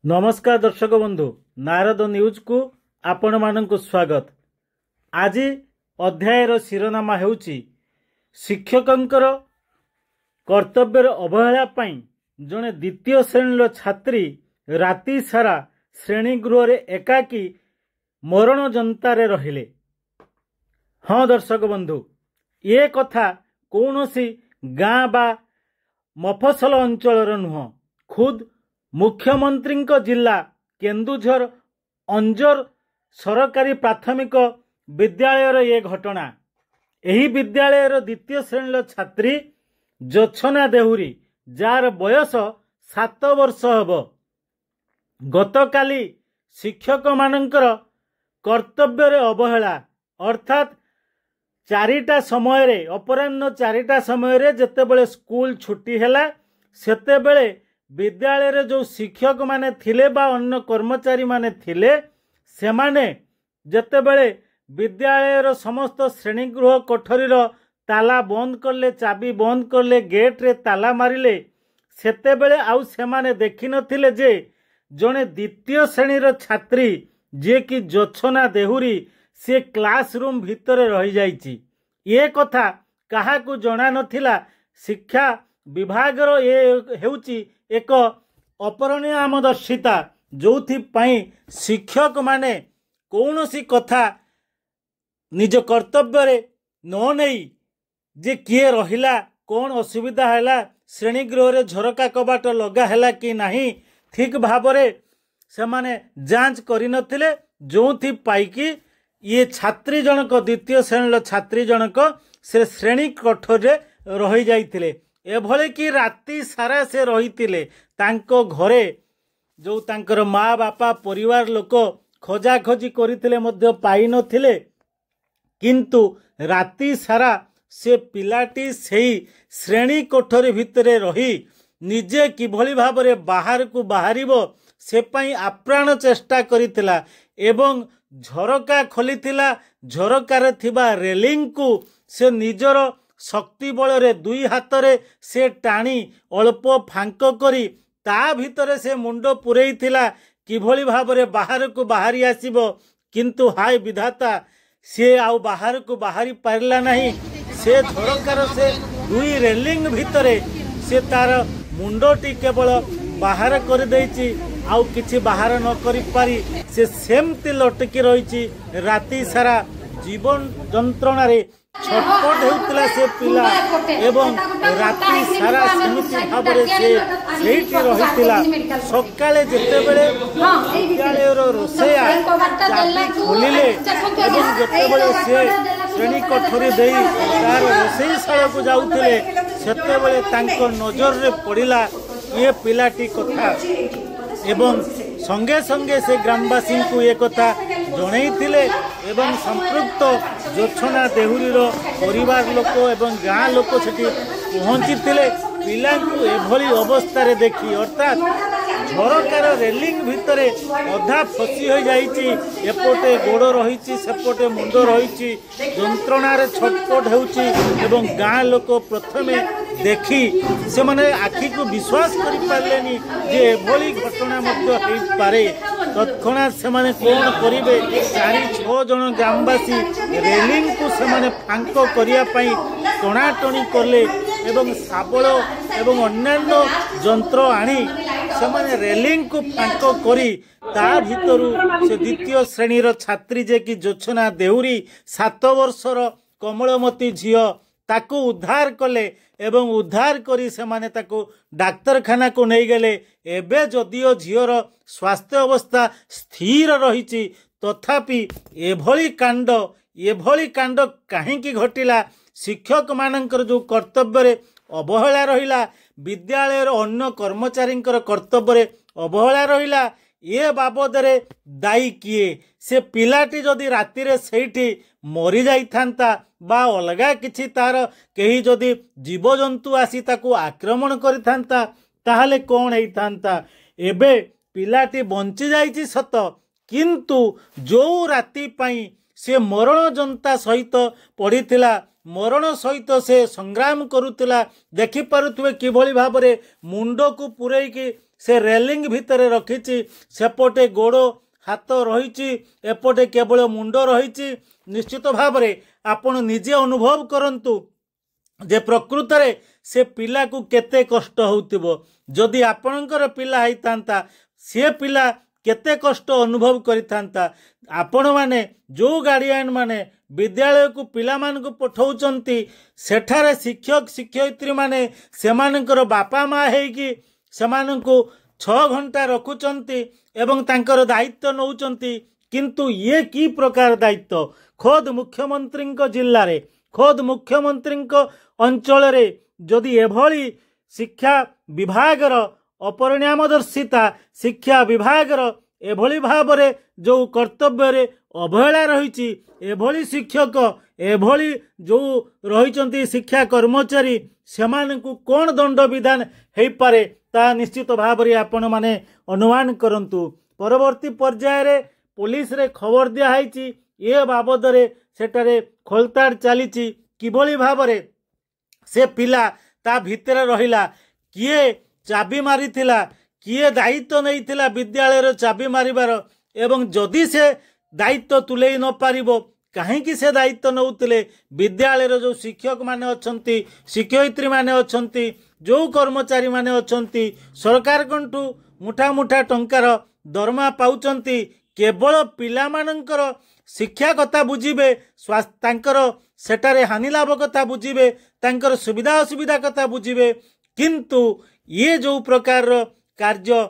नमस्कार दर्शक बंधु नारद न्यूज को आपण मानक स्वागत। आज अध्यायर शिरोनामा हेउची शिक्षकंकर कर्तव्यर अवहेला पाई जड़े द्वितीय श्रेणी छात्री राति सारा श्रेणीगृह रे एकाकी मरण जनतारे रहिले। हाँ दर्शक बंधु, ये कथा कौनसी गाँ बा मफसल अंचल नुह, खुद मुख्यमंत्री जिला केन्दुझर अंजर सरकारी प्राथमिक विद्यालय ये घटना। यही विद्यालयर द्वितीय श्रेणी छात्री जोत्सना देहुरी जार बयस 7 वर्ष हब गतकाली शिक्षक मानकर कर्तव्य अवहेला अर्थात 4टा समय अपराह्न 4टा समय जेतेबेले स्कूल छुट्टी हैला सेतेबेले विद्यालय रे जो शिक्षक माने थिले बा अन्य कर्मचारी माने थिले से माने जेतेबेले विद्यालय समस्त श्रेणीगृह कोठरीर ताला बंद करले, चाबी बंद करले, गेट रे ताला मारिले, सेतेबेले आउ से माने देखि नथिले जे जने द्वितीय श्रेणीर छात्री जे कि जोत्सना देहुरी से क्लासरूम भितर रही जाइछि। ये कथा काहाकू जणा नथिला। शिक्षा विभागर ये हेउची एक अपरणीय आमदर्शिता जोथि पाई शिक्षक माने कौनसी कथा निज कर्तव्य रे न नहीं जे किए रहिला, कौन असुविधा हैला, श्रेणीगृह रे झरका कबाट लगा हैला कि नहीं ठीक भावरे से माने जांच करि नथिले। जोथि पाई कि ये छात्री जनक द्वितीय श्रेणी छात्री जनक से श्रेणी कोठर रे रही जाइथिले। एभले कि राति सारा से रही तांको घरे जो तांकर माँ बापा परिवार लोक खोजा खोजी करथिले मध्य पाई नथिले, किंतु राति सारा से पिलाटी सेही श्रेणी कोठरी भितरे रही निजे किभली भाबरे बाहर को बाहरिबो से पाई आप्राण चेष्टा करिथिला एवं झरका खोलिथिला। झरकार थिबा रेलिंग को से निजर शक्ति बल रे 2 हाथ रे से टाणी अल्प फांक करी ता भितरे से मुंड पुरेइथिला किभली भाबरे बाहर को बाहरी आसीबो, किंतु हाय विधाता से आउ बाहर को बाहरी पारला नहीं। से झरकार से 2 रेलिंग भितरे से तार मुंडटी केवल बाहर कर देइछि, आउ किछि बाहर न करि पारी से सेमति लटकी रहिछि। राति सारा जीवन जंत्रणा रे छटपट हेउतला से पिला एवं राति सारा सेमिति भाबरे से सेठी रहितिला। सकाळे जेतेबेले विद्यालयर रोसेया चाबी खोलिले एवं जेतेबेले से श्रेणी कोठरी देई तार रोसेईशाला को जाउथिले सेतेबेले तांको नजर रे पड़िला ये पिलाटी कथा एवं संगे संगे से ग्रामवासी को ये कथा जणैथिले एवं संपृक्त जोत्सना देहुरीर परिवार लोक एवं गाँ लोक सेठी पहुँची पिला एभली अवस्था देखी अर्थात झरकार रेलिंग भितरे अधा फसी हो जाइछि, एपटे गोड़ रही सेपटे मुंड रही जंत्रणार छटपट होउछि एवं गाँ लोक प्रथमे देखी से माने आखि को विश्वास करि पारलेनी जे एभली घटना मध्य हेइ पारे। तत्क्षणात से माने कोन करिवे 4-6 जन ग्रामवासी रेलिंग को से माने फांक करिया पई टणाटणी करले एवं शाबल एवं अन्यान्य जंत्र आनी से माने रेलिंग को फांक करी ता भितरु से द्वितीय श्रेणीर छात्री जे कि जोत्सना देहुरी 7 वर्षर कमलमती झियो ताकू उद्धार कले एवं उद्धार करी से माने ताकू डाक्तरखाना को नहीं गले। एबे जदियो झियोर स्वास्थ्य अवस्था स्थिर रही तथापि एभली कांड काहेकि घटिला। शिक्षक मानकर जो कर्तव्य अवहेला रहिला, विद्यालयर अन्य कर्मचारी कर्तव्य अवहेला रहिला, ये बाबद रे दायी किए? से पिलाटी जदि राति रे सेठी मरी जाई थांता बा अलगा किछि तार केही जदि जीवजंतु आसी ताकू आक्रमण करि थांता ताहले कोन हेई थांता। एबे पिलाटी बंची जाइछि सत, किंतु जो राति पाई से मरण जनता सहित पड़िथिला, मरण सहित से संग्राम करुतिला। देखि पारुथुवे किभली भाबरे मुंड को पुरैकी से रेलिंग भितर रखिछि सेपटे गोड़ हाथ रही एपटे केवल मुंड रही निश्चित भाव में आपण निजे अनुभव करंतु जे प्रकृत रे से पिला को केते कष्ट होउतिबो जदि आपणकर पिला होइतांता से पिला केते कष्ट अनुभव करितांता आपण माने जो गार्डियन माने विद्यालय को पिला मान को पठाउचंती सेठारे शिक्षक शिक्षयित्री माने सेमानकर बापा माँ हेकी सेमाननको 6 घंटा रखुचंती एवं तांकर दायित्व नौचंती किंतु ये की प्रकार दायित्व खोद मुख्यमंत्री जिल्ला रे खोद मुख्यमंत्री अंचल रे जदि एभली शिक्षा विभागर अपरिणामदर्शिता शिक्षा विभागर एभली भाव रे जो कर्तव्य रे अवहेला रही एभली शिक्षक एभली जो रही शिक्षा कर्मचारी सेमानकु कोन दंड विधान हेई पारे ता निश्चित भाव रे आपण माने अनुमान करंतु परवर्ती पर्याय रे पुलिस रे खबर दिया हाइची ए बाबद रे सेटारे खोलताड़ चलीची किभली भाव रे से पिला ता भितर रहिला किए चाबी मारिथिला किए दायित्व नैथिला विद्यालय रो चाबी मारिबार एवं जदि से दायित्व तुले न पारिबो कहीं से दायित्व नौतिले विद्यालय रो जो शिक्षक माने अछंती शिक्षयित्री माने अछंती जो कर्मचारी माने अछंती सरकार कंठू मुठा मुठा टंकार दरमा पाउचंती केवल पिला मानकर शिक्षा कथा बुझीबे तांकर सेटारे हानि लाभ कथा बुझीबे तांकर सुविधा असुविधा कथा बुझीबे किंतु ये जो प्रकार कार्य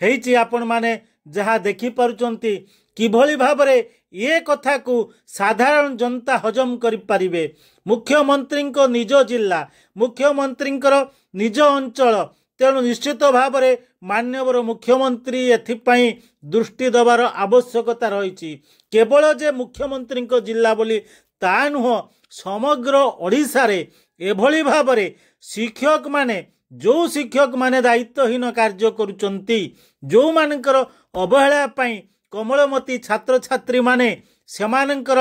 हेइची आपण माने जहा देखि पारुचंती किभली भाव रे ये कथा को साधारण जनता हजम करि पारिबे मुख्यमंत्री को निज जिल्ला मुख्यमंत्री निज अंचल तेणु निश्चित भाव में माननीय मुख्यमंत्री एथिपाई दृष्टि देवार आवश्यकता रही केवल जे मुख्यमंत्री जिला बोली ता नुह समग्र ओडिशा रे एभली भाव में शिक्षक माने जो शिक्षक माने दायित्वहीन कार्य करुचंती जो मानकर अवहेला पाई कमलमती छात्र छात्री माने सेमानकर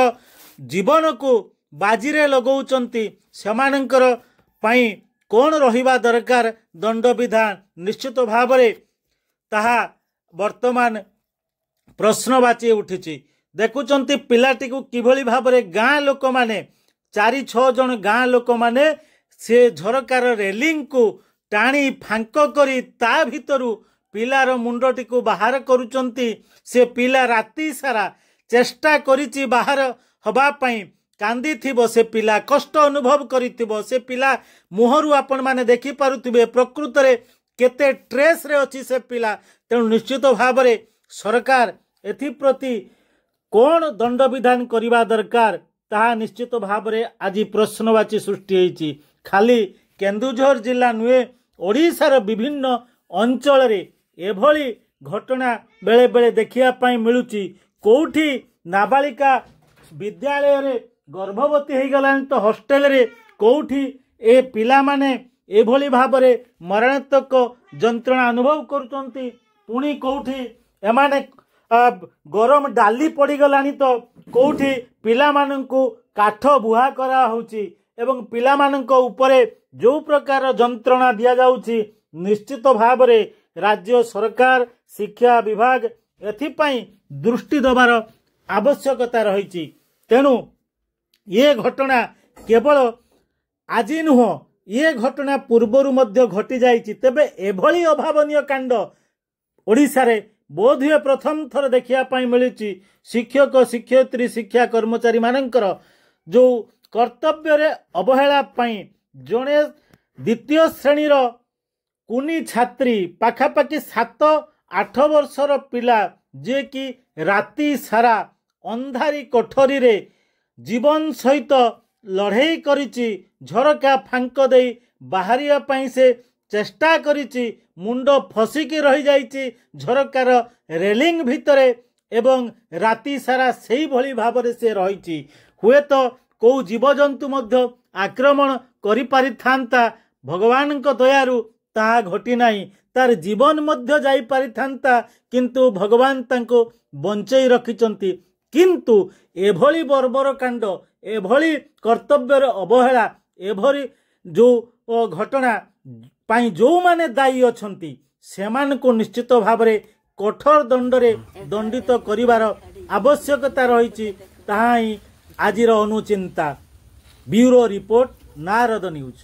जीवन को बाजीरे लगौचंती सेमानकर पाई कौन रहिबा दरकार दंड विधान निश्चित भाव में ताहा वर्तमान प्रश्नवाची उठी देखुचंती पिलाटी को किभली भाव में गाँ लोक माने 4-6 जन गाँ लोक माने से झरकार रेलिंग को टाणी फांक करी ता भितरु पिलार मुंडटी को बाहर करुचंती से पिला राति सारा चेष्टा करिछि बाहर हबा पई कांदी थिबो से पिला कष्ट अनुभव करिथिबो से पिला मुहरु आपण माने देखि पारुथिबे प्रकृत रे केते ट्रेस रे अछि से पिला तेणु निश्चित भाव रे सरकार एथि प्रति कोन दंड विधान करिबा दरकार ताहा निश्चित भाव रे आज प्रश्नवाची सृष्टि हेछि खाली केन्दुझर जिला नुहे ओडिशार विभिन्न अंचल रे एभली घटना बेले बेले देखिया पाई मिलुची कोठी नाबालिका विद्यालय रे गर्भवती हो गलानी तो हॉस्टेल रे कोठी ए पिला माने एभली भाव रे मरणात्मक जंत्रणा अनुभव करुचंती पुणी कोठी एमाने गरम डाली पड़ी गलानी तो कोठी पिला माननकु काठ बुहा करा होउची एवं पिला माननक उपरे जो प्रकार जंत्रणा दिया जाउची निश्चित भाव रे राज्य सरकार शिक्षा विभाग एथिपाई दृष्टि देवार आवश्यकता रही तेणु ये घटना केवल आज नुह ये घटना पूर्वर मध्य घटी जाइछि तेबे एभली अभावनीय कांड ओडिशा रे बोध हुए प्रथम थर देखिया पाई मिलुछि शिक्षक शिक्षयित्री शिक्षा कर्मचारी मानकर जो कर्तव्य रे अवहेला पाई जणे द्वितीय श्रेणी रो कुनी छात्री पाखापाखि 7-8 वर्षर पिला जे कि राति सारा अंधारी कोठरी रे जीवन सहित लड़ाई करिछि झरका फांक दे बाहरिया पाई से चेष्टा करिछि मुंड फसिकी रही जाइछि झरकार रेलिंग भितरे एवं राति सारा सेही भली भाबरे से रहिछि हुए तो को जीवजंतु मध्य आक्रमण करि पारिथांता भगवान को दयारु ताहा घटी नाही तार जीवन मध्य जाई पारिथांता किंतु भगवान तांको बंचई रखिचंती किंतु एभली बर्बर कांड एभली कर्तव्यर अवहेला एभली जो घटना पाई जो माने दायी अछंती ସେମାନଙ୍କୁ ନିଶ୍ଚିତ ଭାବରେ କଠୋର ଦଣ୍ଡରେ ଦଣ୍ଡିତ କରିବାର ଆବଶ୍ୟକତା ରହିଛି। ତାହା ହିଁ ଆଜିର ଅନୁଚିନ୍ତା। Bureau report, Narad news.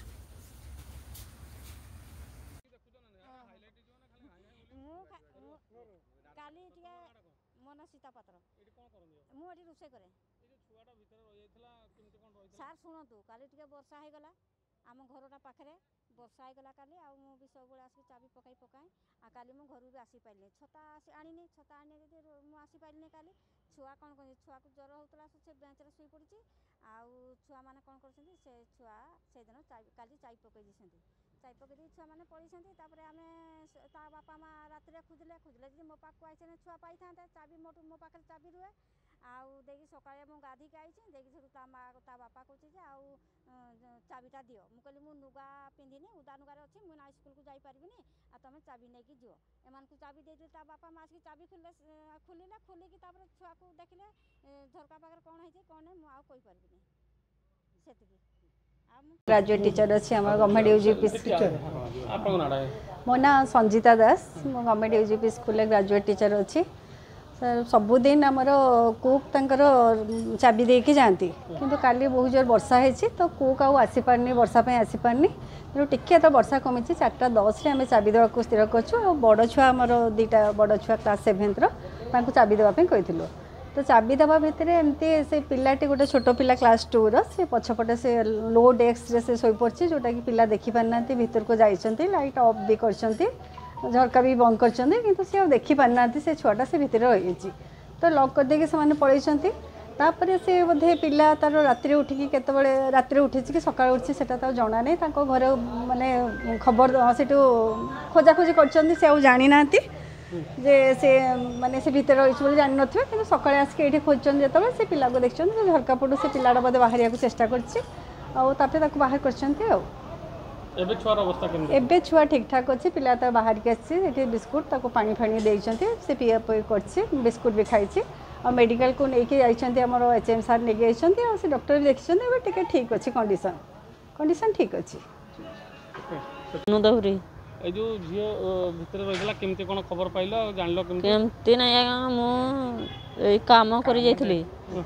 Sir ଶୁଣନ୍ତୁ, କାଲି ଟିକେ ବର୍ଷା ହେଇଗଲା ଆମ ଘରଟା ପାଖରେ, ବର୍ଷା ହେଇଗଲା କାଲି। ଆଉ ମୁଁ ବି ସବୁବେଳେ ଆସିକି ଚାବି ପକାଏ। ଆଉ କାଲି ମୁଁ ଘରକୁ ବି ଆସିପାରିଲିନି, ଛତା ଆଣିନି ଯଦି ମୁଁ ଆସିପାରିଲିନି। କାଲି ଛୁଆ କ'ଣ କରୁଛନ୍ତି, ଛୁଆକୁ ଜ୍ୱର ହେଉଥିଲା, ସେ ବେଞ୍ଚରେ ଶୋଇ ପଡ଼ିଛି। ଆଉ ଛୁଆମାନେ କ'ଣ କରୁଛନ୍ତି, ସେ ଛୁଆ ସେଦିନ କାଲି ଚାବି ପକାଇ ଦେଇଛନ୍ତି। ଚାବି ପକାଇ ଦେଇ ଛୁଆମାନେ ପଳେଇଛନ୍ତି। ତାପରେ ଆମେ ତା ବାପା ମା ରାତିରେ ଖୋଜିଲେ ଯଦି ମୋ ପାଖକୁ ଆସିଲେ ଛୁଆ ପାଇଥାନ୍ତେ। ଚାବି ମୋ ପାଖରେ ଚାବି ରୁହେ। ଆଉ ଦେଇକି ସକାଳେ ମୁଁ ଗାଧୋଇକି ଆଇଛି, ଦେଇକି ସେଠୁ ତା ବାପା କହୁଛି ଯେ ଆଉ ଚାବିଟା ଦିଅ। ମୁଁ କହିଲି ମୁଁ ଲୁଗା ପିନ୍ଧିନି, ଉଦା ଲୁଗାରେ ଅଛି, ମୁଁ ନା ସ୍କୁଲକୁ ଯାଇପାରିବିନି, ଆଉ ତୁମେ ଚାବି ନେଇକି ଯିଅ। ଏମାନଙ୍କୁ ଚାବି ଦେଇଥିଲି। ତା ବାପା ମା ଆସିକି ଚାବି ଖୋଲିକି ତାପରେ ଛୁଆକୁ ଦେଖିଲେ ଝରକା ପାଖରେ କ'ଣ ହେଇଛି କ'ଣ ନାହିଁ, ମୁଁ ଆଉ କହିପାରିବିନି ସେତିକି। ଗ୍ରାଜୁଏଟ୍ टीचर अच्छी आम गवर्नमेंट यूजीपी। मो ना संजीता दास, मो गवर्नमेंट यूजीपी स्कूल ग्राजुएट टीचर अच्छी। सबुदिन आमर कुक तंकर चाबी देकी जाती, किंतु काली बहुत जोर वर्षा है तो कुक आसीपारनी, वर्षा आसीपारनी। तेणु टिके तो वर्षा कमी 4:10 आम चाबी देवा स्थिर कर। बड़ छुआ आमर 2टा बड़ छुआ क्लास 7th चाबी देवाई कही। तो चाबी देवा भितर एमती से पिलाटी गोटे छोट पिला क्लास 2 से पछपटे से लो डेस्क से शोई पड़ी, जोटा कि पिला देखी पारि ना भीतर को जाइछंती, लाइट ऑफ भी करछंती, झरका भी बंद करछंती, किंतु से देखी पारि ना से छुआटा से भितर रही। तो लॉक कर देके से पलैछंती। तापर से बोधे पिला तार राति उठिकी केतबेले राति उठी कि सकाळ उठी सेटा तो जना नहीं, घर माने खबर से खोजाखोजी करछंती, से आउ जानी नांती जे से माने से भीतर रही बोली जान नथिबे। किंतु सकाळे आसिक एठी खोजछन जेतबेले से पिला को देखछन, झरका पटु से पिलाटा बोधे बाहरिया को चेष्टा करछि, आउ तापरे ताको बाहर करछंती। आउ एबे छुआर अवस्था केमन? एबे छुआ ठीक ठाक अछि। पिला त बाहर के आछि, एठी बिस्कुट ताको पानी फानी देइछंती, से पिया पई करछि, बिस्कुट भी खाइछि। और मेडिकल को लेके आइछंती, हमर एचएम सर लेके आइछंती, और से डॉक्टर भी देखछंती। एबे टिके ठीक अछि, कंडीशन ठीक अछि। नुदहुरी ए जो झियो भितर रहिला केमते कोन खबर पाइलो, जानलो केमते नै मु ए काम करि जाइथिली,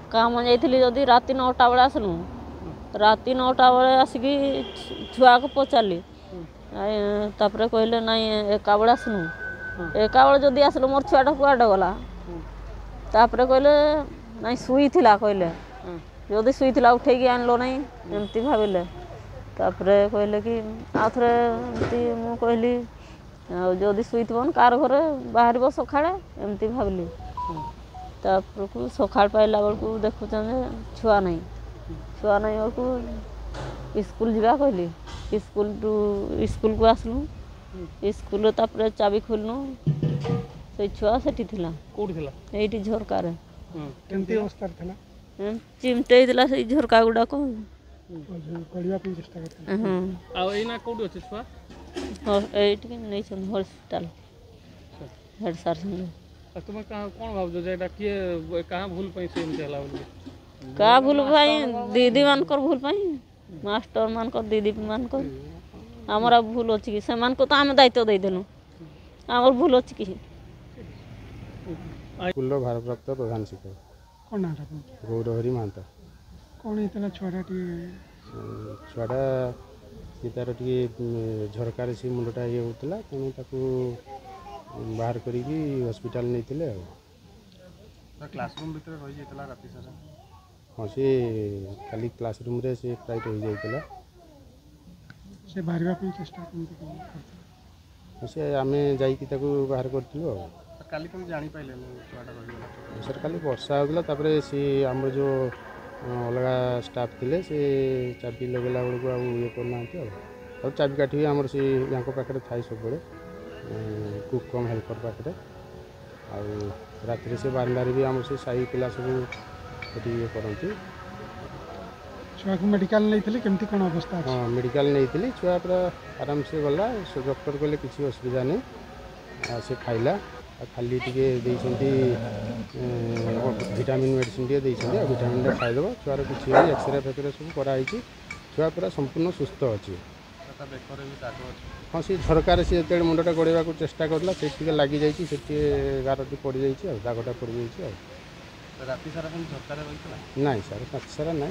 काम जाइथिली जदी राति 9टा बेला आसलु। राति 9टा बेला आसिकी छुआ को पचारली, तापरे कहले नाई एका बेला आसनु, एका बेला जदी आसलो मोर छुआटा कुआडे गला। तापरे कहले नाई सुई थिला, कहले जदी सुई थिला उठेकी आनलो नाई, एमती भाबिले। तापरे कहले कि आथरे एमती मु कहली जदी सुई थिबन कार घरे बाहरबो सखाळे, एमती भाबिली। तापर को सखाळ पाइला बेलकू देखुछन छुआ नहीं बेलकू स्कूल जीवा कहली। स्कूल को आसलु, स्कूल तापर चाबी खोलनु, से छुआ सेठी थिला। कोठी थिला? एठी झरका रे। केमती अवस्था थिला? चिमटे थिला से झरका गुडा को कढिया पे चेष्टा करथि। आ एना कोठी अछि छुआ? हो एठी नै छन हॉस्पिटल हेड सर संगे। तुम कौन भाव जो जेटा किए कहाँ भूल पाई से एमती हला बोली? का भूल भाई दीदी मानकर भूल पाई, मास्टर मानकर दीदी मानकर हमारा भूल अच्छी कि से मान को तो आम दायित्व दे देनु, आमर भूल अच्छी कि स्कूल भारप्राप्त प्रधान शिक्षक कौन नाम गौरहरी महंत। कौन इतना छुआटा छुआटा सी तार टे झरकार से मुंडटा ये होता, तेणु ताकू बाहर करी हॉस्पिटल नहीं क्लासरूम भीतर रही जाइतला राति सारा। हाँ सी खाली क्लासरूम रे से प्राय रही जाइतला, से बाहर पे चेष्टा करते से आमे जाइकी ताकू बाहर करथिलु। काली तुम जानी पाइले छुआटा रही सर खाली वर्षा होगला, तापरे सी आम जो अलगा स्टाफ थिले से चाबी लगेला बेलू आ ये करना और चाबी काठी भी आमर से यहाँ पाखे थाई सब कुक कम हेल्पर पाखे। आ राति से बारंडारे भी आम से साई पिला सब ये करती। छुआ को मेडिकल नहीं केमती कौन अवस्था? हाँ मेडिकल नहीं छुआ पूरा आराम से गला, डॉक्टर कहले किसी असुविधा नहीं, से खाइला खाली टे विटामिन मेडिसिन टे विटामिन खाईदेव छुआर किसी एक्सरे फेक्सरे सब कराई, छुआ पूरा संपूर्ण सुस्थ अच्छी। हाँ सी झरकार सी जो मुंडा गड़ेवा चेष्टा करला से लगी जाइए गारटी पड़ जाइए दागटा पड़ जाइए राति सारा ना सर राति सारा ना